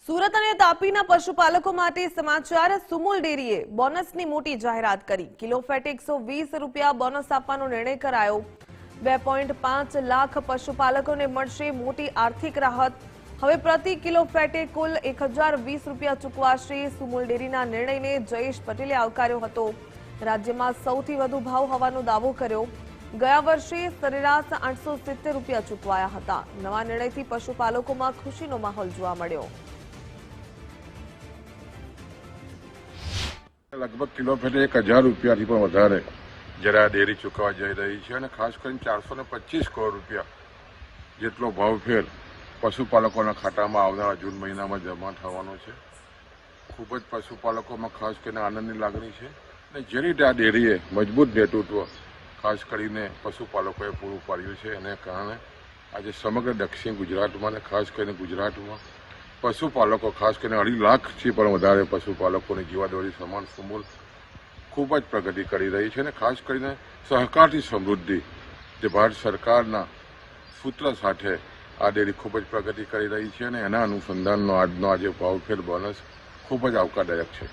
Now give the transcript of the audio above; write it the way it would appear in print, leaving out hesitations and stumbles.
સુરત અને તાપીના પશુપાલકો માટે સમાચાર સુમુલ ડેરીએ બોનસની મોટી જાહેરાત કરી। કિલો ફેટ 120 રૂપિયા બોનસ આપવાનો નિર્ણય કરાયો। 2.5 લાખ પશુપાલકોને મળશે મોટી આર્થિક રાહત। હવે પ્રતિ કિલો ફેટે કુલ 1020 રૂપિયા ચૂકવાશે। સુમુલ ડેરીના નિર્ણયને જયેશ પટેલે આવકાર્યો હતો। રાજ્યમાં સૌથી વધુ ભાવ હોવાનો દાવો કર્યો। ગયા વર્ષે સરેરાશ 870 રૂપિયા ચૂકવાયા હતા। નવા નિર્ણયથી પશુપાલકોમાં ખુશીનો માહોલ જોવા મળ્યો। लगभग किलो फेटे 1000 रुपया थी पण वधारे जरा डेरी चूकवा जई रही है और खास कर 425 करोड़ रुपया जेटलो भावफेर पशुपालकोना खातामां आवनारा जून महीनामां जमा थवानो छे। खूब ज पशुपालकोमां खास करीने आनंदनी लागणी छे ने जेनी आ डेरीए मजबूत नेतृत्व खास करीने पशुपालकोए पूरुं पाड्युं छे। एने कारणे आज समग्र दक्षिण गुजरातमां ने खास करीने गुजरातमां पशुपालको खास कर 2.5 लाखथी पण वधारे पशुपालकोनी जीवादोरी समान सुमूल खूब ज प्रगति करी रही है। खास करीने सहकारथी समृद्धि जे भारत सरकारना सूत्र साथे आ डेरी खूब ज प्रगति करी रही है। एना अनुसंधाननो आजनो आज भावफेर बोनस खूब ज आवकारदायक है।